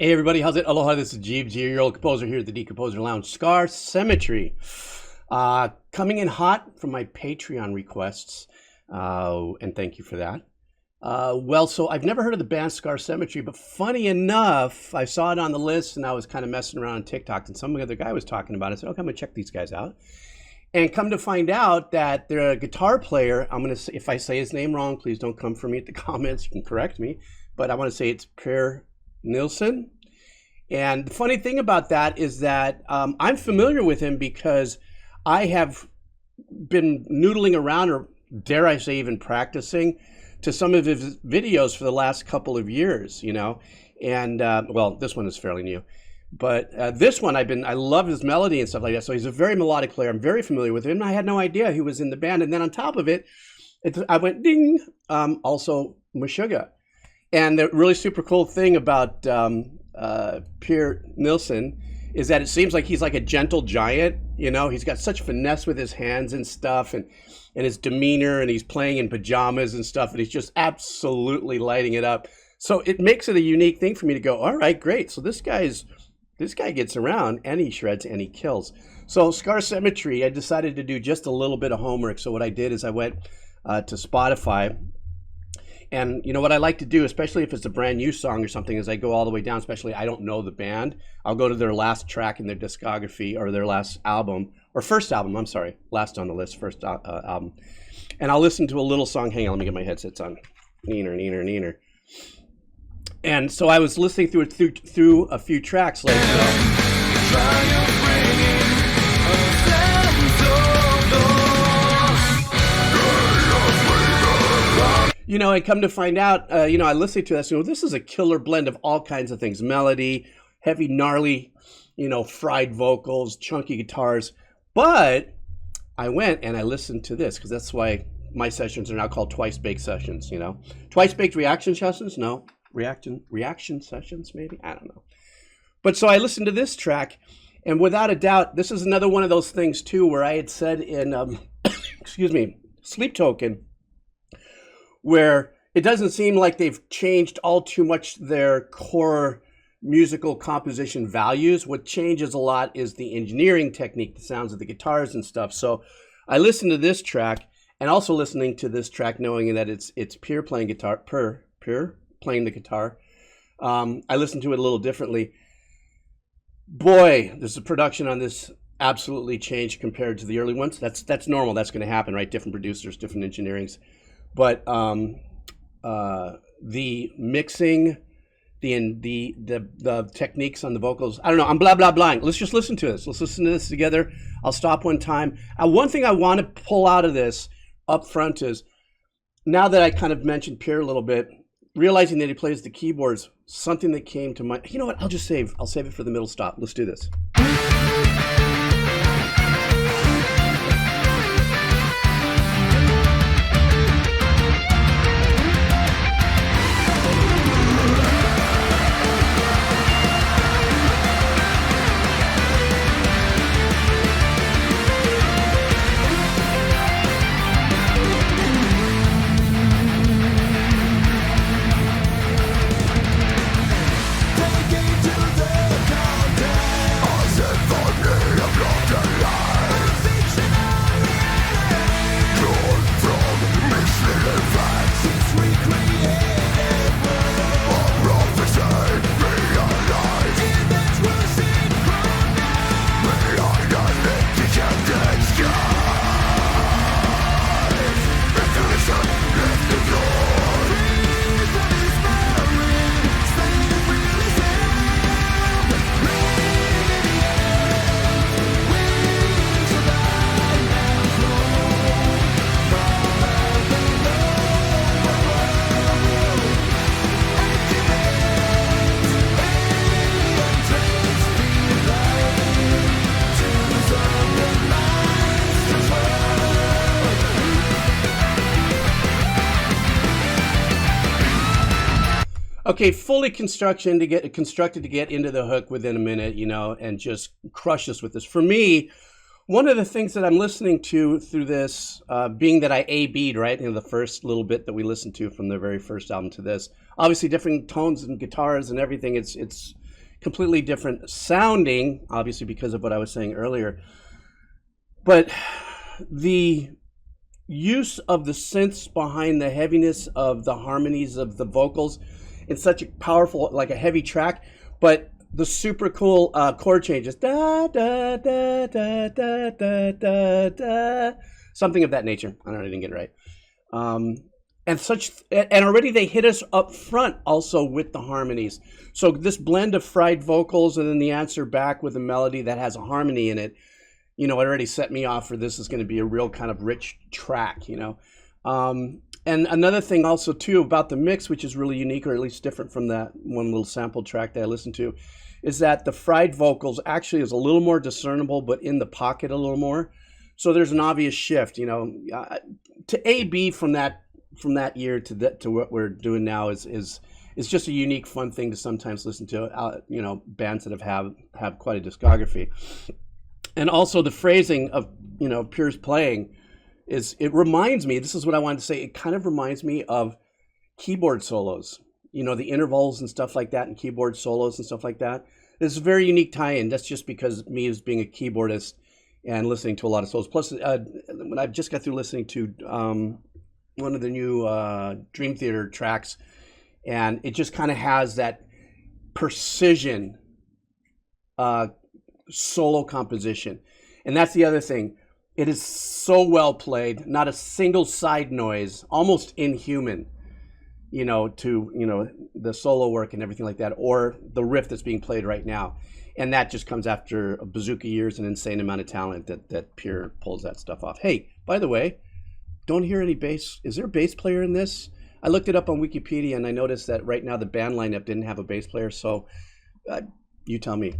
Hey everybody, how's it? Aloha, this is Jeeves, your old composer here at the Decomposer Lounge. Scar Symmetry. Coming in hot from my Patreon requests, and thank you for that. So I've never heard of the band Scar Symmetry, but funny enough, I saw it on the list and I was kind of messing around on TikTok and some other guy was talking about it. I said, okay, I'm gonna check these guys out. And come to find out that they're a guitar player. I'm gonna say, if I say his name wrong, please don't come for me at the comments. You can correct me, but I want to say it's Per Nilsson. And the funny thing about that is that I'm familiar with him because I have been noodling around, or dare I say, even practicing to some of his videos for the last couple of years, you know. And well, this one is fairly new. But this one, I love his melody and stuff like that. So he's a very melodic player. I'm very familiar with him. I had no idea he was in the band. And then on top of it, I went ding, also Meshuggah. And the really super cool thing about Per Nilsson is that it seems like he's like a gentle giant. You know, he's got such finesse with his hands and stuff, and his demeanor, and he's playing in pajamas and stuff, and he's just absolutely lighting it up. So it makes it a unique thing for me to go, all right, great. So this guy gets around and he shreds and he kills. So Scar Symmetry, I decided to do just a little bit of homework. So what I did is I went to Spotify. And you know what I like to do, especially if it's a brand new song or something, is I go all the way down, especially I don't know the band. I'll go to their last track in their discography or their last album, or first album, I'm sorry, last on the list, first album. And I'll listen to a little song. Hang on, let me get my headsets on. Neener, neener, neener. And so I was listening through a few tracks like you know, I come to find out, you know, I listened to this, you know, this is a killer blend of all kinds of things. Melody, heavy, gnarly, you know, fried vocals, chunky guitars. But I went and I listened to this because that's why my sessions are now called Twice Baked Sessions, you know. Twice Baked Reaction Sessions? No. Reaction Sessions, maybe? I don't know. But so I listened to this track, and without a doubt, this is another one of those things, too, where I had said in, excuse me, Sleep Token, where it doesn't seem like they've changed all too much their core musical composition values. What changes a lot is the engineering technique, the sounds of the guitars and stuff. So I listened to this track, and also listening to this track knowing that it's Per playing guitar, Per playing the guitar. I listened to it a little differently. Boy, there's a production on this absolutely changed compared to the early ones. That's normal. That's going to happen, right? Different producers, different engineerings. But the mixing, the techniques on the vocals, I don't know. I'm blah blah blahing. Let's just listen to this. Let's listen to this together. I'll stop one time. One thing I want to pull out of this up front is, now that I kind of mentioned Pierre a little bit, realizing that he plays the keyboards, something that came to mind. You know what? I'll save it for the middle stop. Let's do this. Okay, fully constructed to get into the hook within a minute, you know, and just crush us with this. For me, one of the things that I'm listening to through this, being that I A-B'd, right, in the first little bit that we listened to from their very first album to this, obviously different tones and guitars and everything. It's completely different sounding, obviously because of what I was saying earlier. But the use of the synths behind the heaviness of the harmonies of the vocals in such a powerful, like a heavy track, but the super cool chord changes, da da da da da da da da, something of that nature. I don't know, I didn't get it right. And already they hit us up front also with the harmonies. So this blend of fried vocals and then the answer back with a melody that has a harmony in it, you know, it already set me off for this is going to be a real kind of rich track, you know. And another thing also too about the mix, which is really unique, or at least different from that one little sample track that I listened to, is that the fried vocals actually is a little more discernible, but in the pocket a little more. So there's an obvious shift, you know, to A/B from that year to what we're doing now is just a unique, fun thing to sometimes listen to. You know, bands that have quite a discography, and also the phrasing of, you know, Pure's playing it reminds me. This is what I wanted to say. It kind of reminds me of keyboard solos. You know, the intervals and stuff like that, and keyboard solos and stuff like that. It's a very unique tie-in. That's just because me as being a keyboardist and listening to a lot of solos. Plus, when I just got through listening to one of the new Dream Theater tracks, and it just kind of has that precision solo composition. And that's the other thing. It is so well played, not a single side noise, almost inhuman, you know, to, you know, the solo work and everything like that, or the riff that's being played right now. And that just comes after a bazooka years and insane amount of talent that Pure pulls that stuff off. Hey, by the way, don't hear any bass. Is there a bass player in this? I looked it up on Wikipedia and I noticed that right now the band lineup didn't have a bass player. So you tell me.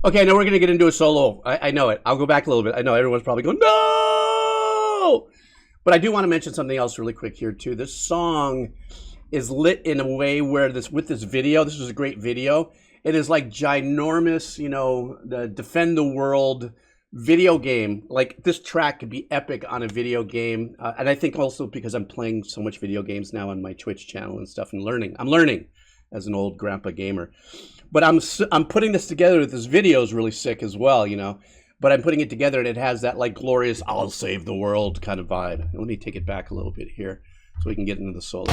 Okay, now we're going to get into a solo. I know it. I'll go back a little bit. I know everyone's probably going, no! But I do want to mention something else really quick here, too. This song is lit in a way where with this video, this was a great video. It is like ginormous, you know, the Defend the World video game. Like, this track could be epic on a video game. And I think also because I'm playing so much video games now on my Twitch channel and stuff and learning. I'm learning as an old grandpa gamer. But I'm putting this together with this video is really sick as well, you know. But I'm putting it together and it has that like glorious I'll save the world kind of vibe. Let me take it back a little bit here so we can get into the solo.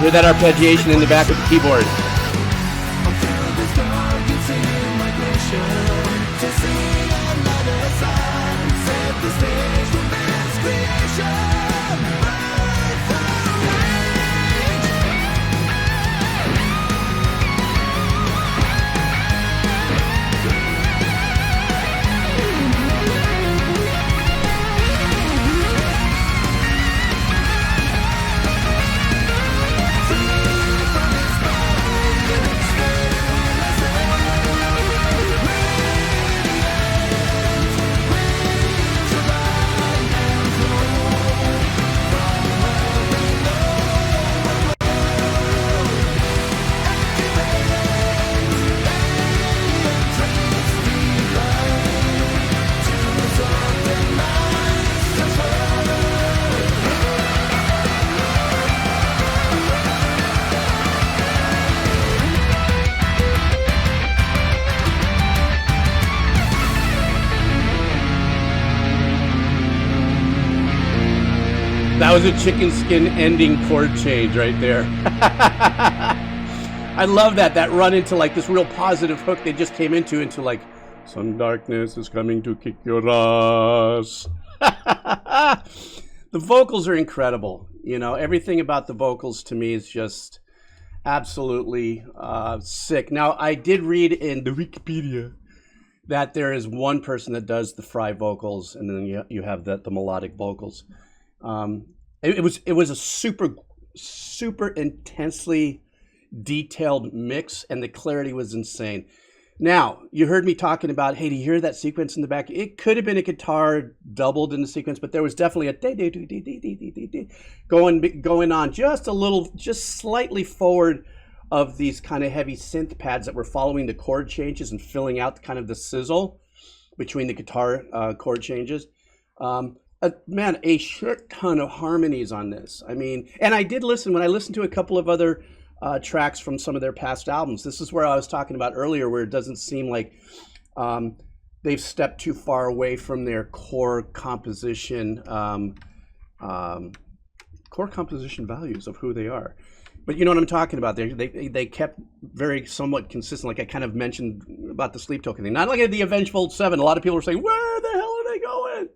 Hear that arpeggiation in the back of the keyboard. That was a chicken skin ending chord change right there. I love that run into like this real positive hook they just came into like, some darkness is coming to kick your ass. The vocals are incredible. You know, everything about the vocals to me is just absolutely sick. Now, I did read in the Wikipedia that there is one person that does the fry vocals, and then you have the melodic vocals. It was a super intensely detailed mix, and the clarity was insane. Now, you heard me talking about, hey, do you hear that sequence in the back? It could have been a guitar doubled in the sequence, but there was definitely a going on just slightly forward of these kind of heavy synth pads that were following the chord changes and filling out kind of the sizzle between the guitar chord changes. Man, a shit ton of harmonies on this. I mean, and I did listen, when I listened to a couple of other tracks from some of their past albums. This is where I was talking about earlier, where it doesn't seem like they've stepped too far away from their core composition values of who they are. But you know what I'm talking about. They kept very somewhat consistent, like I kind of mentioned about the Sleep Token thing. Not like the Avengeful 7. A lot of people are saying, where the hell are they going?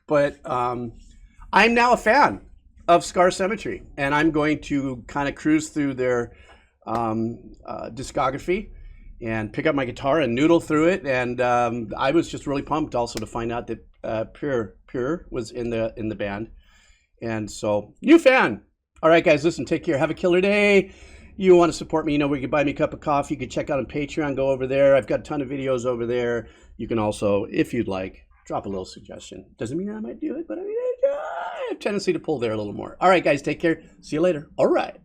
But I'm now a fan of Scar Symmetry, and I'm going to kind of cruise through their discography and pick up my guitar and noodle through it. And I was just really pumped also to find out that Pure was in the band. And so, new fan. All right, guys, listen, take care. Have a killer day. You want to support me, you know where you can buy me a cup of coffee. You can check out on Patreon. Go over there. I've got a ton of videos over there. You can also, if you'd like, drop a little suggestion. Doesn't mean I might do it, but I mean, I have a tendency to pull there a little more. All right, guys, take care. See you later. All right.